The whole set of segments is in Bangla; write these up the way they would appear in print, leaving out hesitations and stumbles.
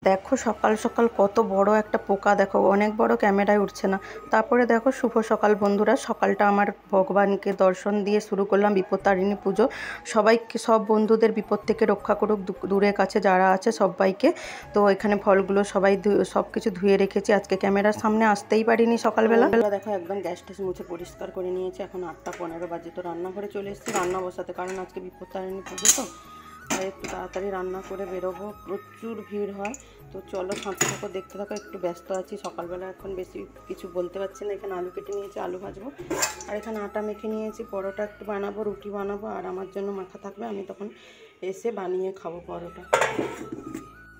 দেখো সকাল সকাল কত বড় একটা পোকা, দেখো অনেক বড়, ক্যামেরায় উঠছে না। তারপরে দেখো শুভ সকাল বন্ধুরা, সকালটা আমার ভগবানকে দর্শন দিয়ে শুরু করলাম বিপত্তারিণী পুজো। সবাইকে, সব বন্ধুদের বিপদ থেকে রক্ষা করুক, দূরের কাছে যারা আছে সবাইকে। তো এখানে ফলগুলো সবাই সব কিছু ধুয়ে রেখেছি, আজকে ক্যামেরার সামনে আসতেই পারিনি সকালবেলা। দেখো একদম গ্যাস ট্যাস মুছে পরিষ্কার করে নিয়েছি, এখন 8টা 15 বাজে। তো রান্নাঘরে চলে এসেছি রান্না বসাতে, কারণ আজকে বিপত্তারিণী পুজো তো, আর একটু তাড়াতাড়ি রান্না করে বেরোবো, প্রচুর ভিড় হয়। তো চলো সাথে থাকো, দেখতে থাকো। একটু ব্যস্ত আছি সকালবেলা, এখন বেশি কিছু বলতে পারছি না। এখানে আলু কেটে নিয়েছি, আলু ভাজবো, আর এখানে আটা মেখে নিয়েছি, পরোটা একটু বানাবো, রুটি বানাবো, আর আমার জন্য মাখা থাকবে, আমি তখন এসে বানিয়ে খাবো পরোটা।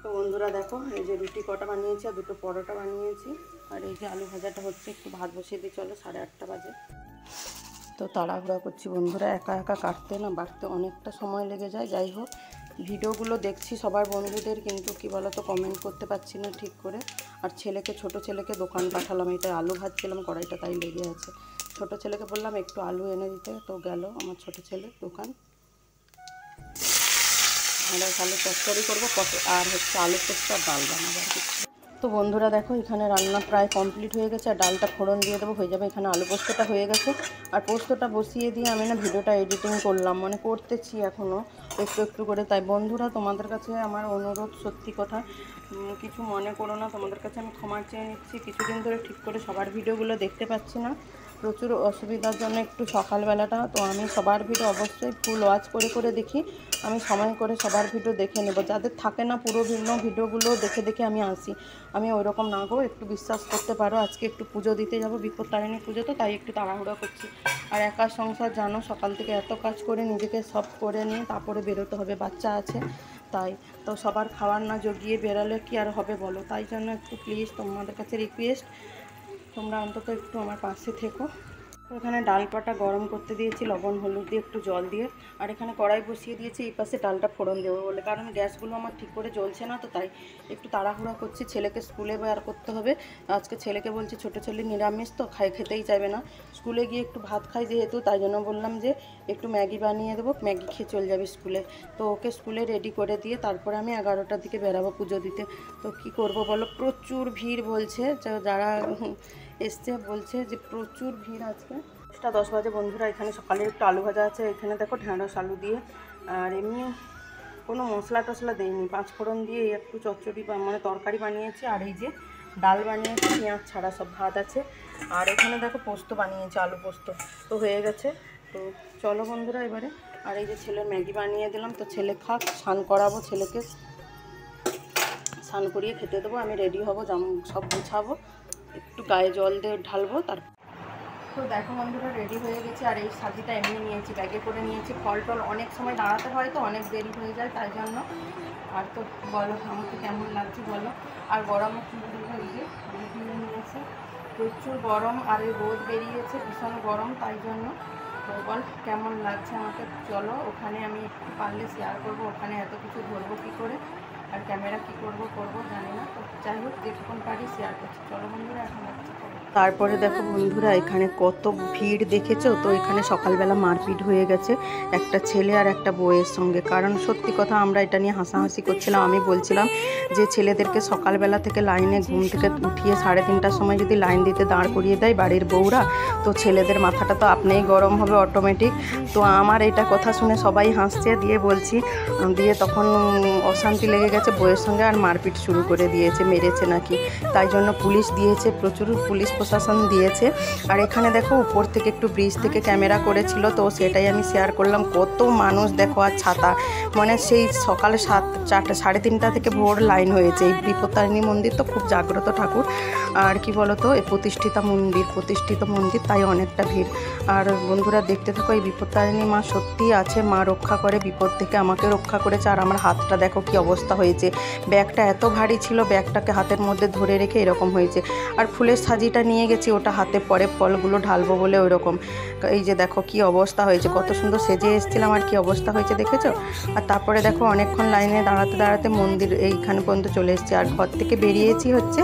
তো বন্ধুরা দেখো, এই যে রুটি কটা বানিয়েছি আর দুটো পরোটা বানিয়েছি, আর এই যে আলু ভাজাটা হচ্ছে, একটু ভাত বসিয়ে দিই। চলো 8:30 বাজে। তো তাড়াহুড়া করছি বন্ধুরা, একা একা কাটতে না বাড়তে অনেকটা সময় লেগে যায়। যাই হোক, ভিডিওগুলো দেখছি সবার বন্ধুদের, কিন্তু কি বলো তো, কমেন্ট করতে পারছি না ঠিক করে। আর ছেলেকে, ছোট ছেলেকে দোকান পাঠালাম, এটা আলু ভাজছিলাম, কড়াইটা তাই লেগে আছে। ছোট ছেলেকে বললাম একটু আলু এনে দিতে, তো গেল আমার ছোট ছেলে দোকান। ঢেঁড়স আলু তরকারি করবো, আর হচ্ছে আলু পোস্ত আর ডাল বানাবো। তো বন্ধুরা দেখো, এখানে রান্না প্রায় কমপ্লিট হয়ে গেছে, আর ডালটা ফোড়ন দিয়ে দেবো, হয়ে যাবে। এখানে আলু পোস্তটা হয়ে গেছে, আর পোস্তটা বসিয়ে দিয়ে আমি না ভিডিওটা এডিটিং করলাম, মানে করতেছি এখনও একটু একটু করে। তাই বন্ধুরা, তোমাদের কাছে আমার অনুরোধ, সত্যি কথা, কিছু মনে করো না, তোমাদের কাছে আমি ক্ষমা চেয়ে নিচ্ছি। কিছুদিন ধরে ঠিক করে সবার ভিডিওগুলো দেখতে পাচ্ছি না, প্রচুর অসুবিধার জন্য একটু সকালবেলাটা। তো আমি সবার ভিডিও অবশ্যই ফুল ওয়াচ করে করে দেখি, আমি সময় করে সবার ভিডিও দেখে নেব। যাদের থাকে না পুরো ভিডিওগুলো দেখে দেখে আমি আসি, আমি ওই রকম না গো, একটু বিশ্বাস করতে পারো। আজকে একটু পুজো দিতে যাব, বিপত্তারিণী পুজো, তো তাই একটু তাড়াহুড়ো করছি। আর একা সংসার জানো, সকাল থেকে এত কাজ করে নিজেকে সব করে নিয়ে তারপরে বেরোতে হবে, বাচ্চা আছে তাই। তো সবার খাবার না জগিয়ে বেরালে কি আর হবে বলো? তাই জন্য একটু প্লিজ তোমাদের কাছে রিকোয়েস্ট, তোমরা অন্তত একটু আমার পাশে থেকো। তো এখানে ডালপাটা গরম করতে দিয়েছি, লবণ হলুদ দিয়ে, একটু জল দিয়ে, আর এখানে কড়াই বসিয়ে দিয়েছি এই পাশে ডালটা ফোড়ন দেবো বলে, কারণ গ্যাসগুলো আমার ঠিক করে জ্বলছে না, তো তাই একটু তাড়াহুড়া করছি। ছেলেকে স্কুলে বের করতে হবে, আজকে ছেলেকে বলছি, ছোটো ছেলে নিরামিষ তো, খেতেই চাইবে না, স্কুলে গিয়ে একটু ভাত খাই যেহেতু, তাই জন্য বললাম যে একটু ম্যাগি বানিয়ে দেবো, ম্যাগি খেয়ে চলে যাবে স্কুলে। তো ওকে স্কুলে রেডি করে দিয়ে তারপরে আমি 11টার দিকে বেরাবো পুজো দিতে। তো কি করব বলো, প্রচুর ভিড় বলছে, যারা এসছে বলছে যে প্রচুর ভিড় আজকে। 10 বাজে বন্ধুরা, এখানে সকালে একটু আলু ভাজা আছে, এখানে দেখো ঢেঁড়স আলু দিয়ে, আর এমনি কোনো মশলা টশলা দেইনি, 5 ফোড়ন দিয়ে একটু চচ্চড়ি মানে তরকারি বানিয়েছি, আর এই যে ডাল বানিয়েছি পেঁয়াজ ছাড়া, সব ভাত আছে। আর এখানে দেখো পোস্ত বানিয়েছি, আলু পোস্ত, তো হয়ে গেছে। তো চলো বন্ধুরা এবারে, আর এই যে ছেলের ম্যাগি বানিয়ে দিলাম, তো ছেলে খাক, স্নান করাবো ছেলেকে, স্নান করিয়ে খেতে দেবো, আমি রেডি হবো, সব গুছাবো, একটু গায়ে জল দিয়ে ঢালবো। তো দেখো বন্ধুরা, রেডি হয়ে গেছি, আর এই সাজিটা এমনি নিয়েছি, ব্যাগে করে নিয়েছি। ফল টল অনেক সময় দাঁড়াতে হয়, তো অনেক দেরি হয়ে যায়, তাই জন্য। আর তো বলো আমাকে কেমন লাগছে বলো। আর গরমও নিয়েছে, প্রচুর গরম, আর এই রোদ বেরিয়েছে, ভীষণ গরম, তাই জন্য। তো বল কেমন লাগছে আমাকে, চলো ওখানে আমি একটু পারলে শেয়ার করবো, ওখানে এত কিছু ধরবো কী করে, আর ক্যামেরা কী করবো জানি না। তো যাই হোক, যেটুকুন পারি শেয়ার করছি। চলো বন্ধুরা, এখন রাখছি। তারপরে দেখো বন্ধুরা, এখানে কত ভিড় দেখেছো তো। এখানে সকালবেলা মারপিট হয়ে গেছে একটা ছেলে আর একটা বউয়ের সঙ্গে, কারণ সত্যি কথা আমরা এটা নিয়ে হাসাহাসি করছিলাম। আমি বলছিলাম যে ছেলেদেরকে সকালবেলা থেকে লাইনে ঘুম থেকে উঠিয়ে 3:30টার সময় যদি লাইন দিতে দাঁড় করিয়ে দেয় বাড়ির বউরা, তো ছেলেদের মাথাটা তো আপনিই গরম হবে অটোমেটিক। তো আমার এটা কথা শুনে সবাই হাসছে, দিয়ে তখন অশান্তি লেগে গেছে বউয়ের সঙ্গে, আর মারপিট শুরু করে দিয়েছে, মেরেছে নাকি, তাই জন্য পুলিশ দিয়েছে, প্রচুর পুলিশ প্রশাসন দিয়েছে। আর এখানে দেখো উপর থেকে একটু ব্রিজ থেকে ক্যামেরা করেছিল, তো সেটাই আমি শেয়ার করলাম। কত মানুষ দেখো, আর ছাতা, মানে সেই সকালে 3:30 থেকে ভোর লাইন হয়েছে। এই বিপত্তারিণী মন্দির তো খুব জাগ্রত ঠাকুর, আর কি বলতো, এই প্রতিষ্ঠিত মন্দির, তাই অনেকটা ভিড়। আর বন্ধুরা দেখতে থাকো, এই বিপত্তারিণী মা সত্যিই আছে, মা রক্ষা করে, বিপদ থেকে আমাকে রক্ষা করেছে। আর আমার হাতটা দেখো কি অবস্থা হয়েছে, ব্যাগটা এত ভারী ছিল, ব্যাগটাকে হাতের মধ্যে ধরে রেখে এরকম হয়েছে। আর ফুলের সাজিটা নিয়ে গেছি, ওটা হাতে পরে ফলগুলো ঢালবো বলে ওই রকম। এই যে দেখো কি অবস্থা হয়েছে, কত সুন্দর সেজে এসেছিলাম, আর কি অবস্থা হয়েছে দেখেছো। আর তারপরে দেখো অনেকক্ষণ লাইনে দাঁড়াতে মন্দির এইখানে পর্যন্ত চলে এসেছি, আর ঘর থেকে বেরিয়েছি হচ্ছে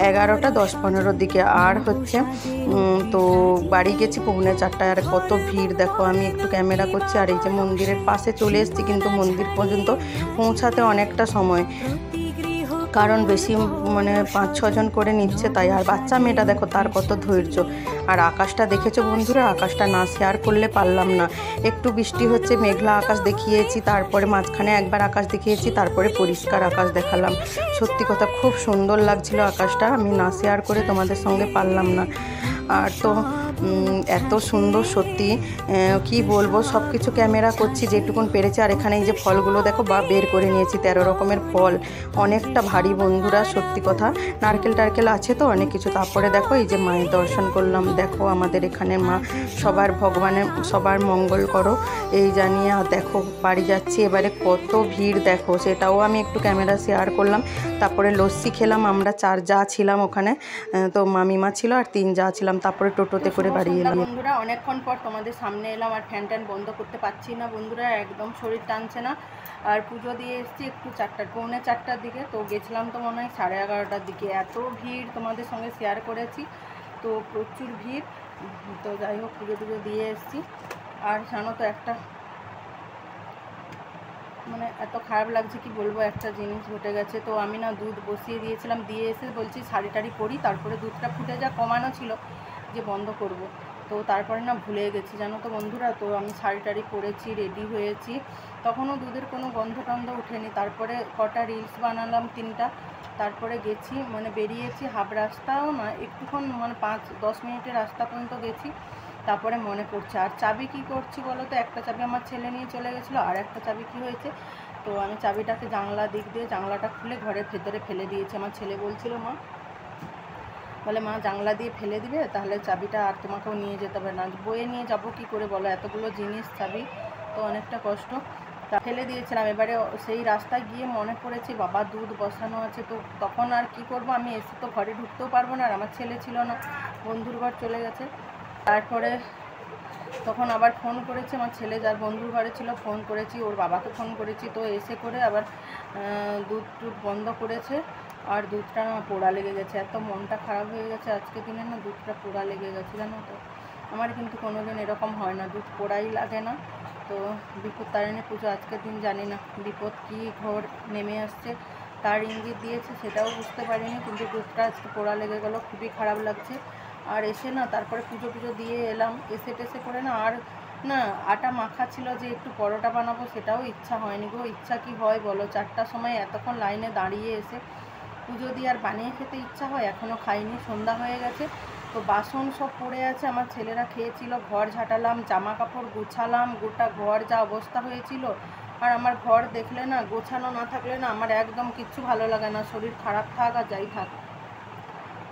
11:10-15 দিকে, আর হচ্ছে তো বাড়ি গেছি 3:45টায়। আর কত ভিড় দেখো, আমি একটু ক্যামেরা করছি, আর এই যে মন্দিরের পাশে চলে এসেছি, কিন্তু মন্দির পর্যন্ত পৌঁছাতে অনেকটা সময়। কারণ বেশি মানে 5-6 জন করে নিচ্ছে তাই। আর বাচ্চা মেয়েটা দেখো তার কত ধৈর্য। আর আকাশটা দেখেছো বন্ধুরা, আকাশটা না শেয়ার করলে পারলাম না। একটু বৃষ্টি হচ্ছে, মেঘলা আকাশ দেখিয়েছি, তারপরে মাঝখানে একবার আকাশ দেখিয়েছি, তারপরে পরিষ্কার আকাশ দেখালাম। সত্যি কথা খুব সুন্দর লাগছিল আকাশটা, আমি না শেয়ার করে তোমাদের সঙ্গে পারলাম না। আর তো এত সুন্দর সত্যি কি বলবো, সব কিছু ক্যামেরা করছি যেটুকুন পেরেছি। আর এখানে এই যে ফলগুলো দেখো বা বের করে নিয়েছি, 13 রকমের ফল, অনেকটা ভারী বন্ধুরা সত্যি কথা। নারকেল টারকেল আছে তো অনেক কিছু। তারপরে দেখো এই যে মায়ের দর্শন করলাম। দেখো আমাদের এখানে মা সবার ভগবানের সবার মঙ্গল করো এই জানিয়ে। আর দেখো বাড়ি যাচ্ছি এবারে, কত ভিড় দেখো, সেটাও আমি একটু ক্যামেরা শেয়ার করলাম। তারপরে লস্যি খেলাম, আমরা 4 যা ছিলাম ওখানে, তো মামিমা ছিল আর 3 যা ছিলাম। তারপরে টোটোতে করে বাড়ি এলাম। বন্ধুরা অনেকক্ষণ পর তোমাদের সামনে এলাম, আর ফ্যান ট্যান বন্ধ করতে পারছি না বন্ধুরা, একদম শরীর টানছে না। আর পুজো দিয়ে এসেছি একটু 4:45 দিকে, তো গেছিলাম তো মনে হয় 11:30টার দিকে। এত ভিড় তোমাদের সঙ্গে শেয়ার করেছি, তো প্রচুর ভিড়। তো যাই হোক পুজো টুজো দিয়ে এসেছি। আর জানো তো একটা মানে এত খারাপ লাগছে কি বলবো, একটা জিনিস ঘটে গেছে। তো আমি না দুধ বসিয়ে দিয়েছিলাম, দিয়ে এসে বলছি শাড়ি টাড়ি পরি, তারপরে দুধটা ফুটে যা কমানো ছিল যে বন্ধ করব। তো তারপরে না ভুলে গেছি জানো তো বন্ধুরা। তো আমি শাড়ি টাড়ি পরেছি, রেডি হয়েছি, তখনও দুধের কোনো গন্ধ টন্ধ ওঠেনি। তারপরে কটা রিলস বানালাম 3টা, তারপরে গেছি মানে বেরিয়েছি, হাফ রাস্তাও না একটুক্ষণ মানে 5-10 মিনিটের রাস্তা পর্যন্ত গেছি। তারপরে মনে পড়ছে। আর চাবি কি করছি বলো তো, একটা চাবি আমার ছেলে নিয়ে চলে গেছিলো, আর একটা চাবি কি হয়েছে, তো আমি চাবিটাকে জানলা দিক দিয়ে জানলাটা খুলে ঘরের ভেতরে ফেলে দিয়েছি। আমার ছেলে বলছিল মা, বলে মা জানলা দিয়ে ফেলে দিবে, তাহলে চাবিটা আর তোমাকেও নিয়ে যেতে হবে না। বয়ে নিয়ে যাব কি করে বলো, এতগুলো জিনিস চাবি, তো অনেকটা কষ্ট। তা ফেলে দিয়েছিলাম। এবারে সেই রাস্তায় গিয়ে মনে পড়েছে বাবা দুধ বসানো আছে, তো তখন আর কি করব, আমি এসে তো ঘরে ঢুকতেও পারবো না, আর আমার ছেলে ছিল না, বন্ধুর ঘর চলে গেছে। তারপরে তখন আবার ফোন করেছি, আমার ছেলে যার বন্ধুর ঘরে ছিল ফোন করেছি, ওর বাবাকে ফোন করেছি, তো এসে করে আবার দুধ বন্ধ করেছে। আর দুধটা না পোড়া লেগে গেছে, এত মনটা খারাপ হয়ে গেছে আজকে দিনে না, দুধটা পোড়া লেগে গেছে জানো তো। আমার কিন্তু কোনো দিন এরকম হয় না, দুধ পোড়াই লাগে না। তো বিপত্তারিণী পুজো আজকের দিন, জানি না বিপদ কী ঘোর নেমে আসছে, তার ইঙ্গিত দিয়েছে সেটাও বুঝতে পারিনি, কিন্তু দুধটা আজকে পোড়া লেগে গেল, খুবই খারাপ লাগছে। আর এসে না তারপরে পুজো দিয়ে এলাম, এসে টেসে করে না আর না আটা মাখা ছিল যে একটু পরোটা বানাবো, সেটাও ইচ্ছা হয়নি গো। ইচ্ছা কি হয় বলো, 4টার সময় এতক্ষণ লাইনে দাঁড়িয়ে এসে পুজো দিয়ে আর বানিয়ে খেতে ইচ্ছা হয়? এখনও খাইনি, সন্ধ্যা হয়ে গেছে। তো বাসন সব পড়ে আছে, আমার ছেলেরা খেয়েছিল, ঘর ঝাঁটালাম, জামা কাপড় গুছালাম, গোটা ঘর যা অবস্থা হয়েছিল। আর আমার ঘর দেখলে না, গোছানো না থাকলে না আমার একদম কিচ্ছু ভালো লাগে না, শরীর খারাপ থাক আর যাই থাক।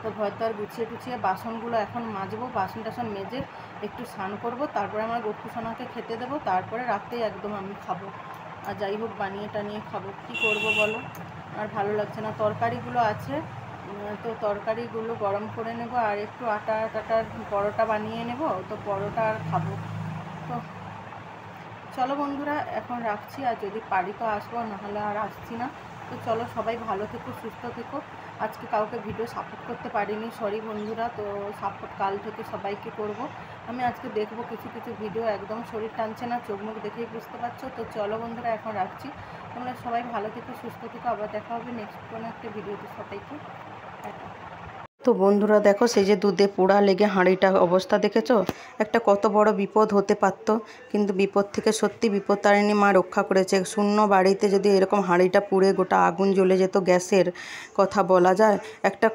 তো ঘর দর গুছিয়ে টুছিয়ে বাসনগুলো এখন মাজবো, বাসন টাসন মেজে একটু স্নান করবো, তারপরে আমার গট্টু সোনাকে খেতে দেবো, তারপরে রাতেই একদম আমি খাবো। আর যাই হোক বানিয়ে টানিয়ে খাবো, কি করব বলো, আর ভালো লাগছে না। তরকারিগুলো আছে, তো তরকারিগুলো গরম করে নেব, আর একটু আটার পরোটা বানিয়ে নেব, তো পরোটা আর খাবো। তো চলো বন্ধুরা এখন রাখছি, আর যদি পারি তো আসবো, নাহলে আর আসছি না। তো চলো সবাই ভালো থেকো, সুস্থ থেকো। আজকে কাউকে ভিডিও সাপোর্ট করতে পারিনি, সরি বন্ধুরা। তো সাপোর্ট কাল থেকে সবাইকে করব। আমি আজকে দেখবো কিছু ভিডিও, একদম শরীর টানছে না, চোখ মুখ দেখেই বুঝতে পারছো। তো চলো বন্ধুরা এখন রাখছি, তোমরা সবাই ভালো থেকো, সুস্থ থেকো, আবার দেখা হবে নেক্সট কোনো একটা ভিডিওতে। সবাইকে টাটা। তো বন্ধুরা দেখো, সেই যে দুধে পোড়া লেগে হাঁড়িটা অবস্থা দেখেছো, একটা কত বড় বিপদ হতে পারতো, কিন্তু বিপদ থেকে সত্যি বিপত্তারিণী মা রক্ষা করেছে। শূন্য বাড়িতে যদি এরকম হাঁড়িটা পুড়ে গোটা আগুন জ্বলে যেত, গ্যাসের কথা বলা যায়, একটা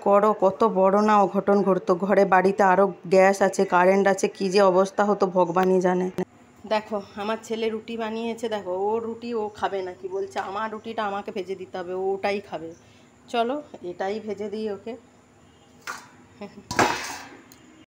কত বড় না অঘটন ঘটতো। ঘরে বাড়িতে আরও গ্যাস আছে, কারেন্ট আছে, কী যে অবস্থা হতো ভগবানই জানে। দেখো আমার ছেলে রুটি বানিয়েছে, দেখো ওর রুটি ও খাবে না, কি বলছে আমার রুটিটা আমাকে ভেজে দিতে হবে, ও ওটাই খাবে। চলো এটাই ভেজে দিই ওকে।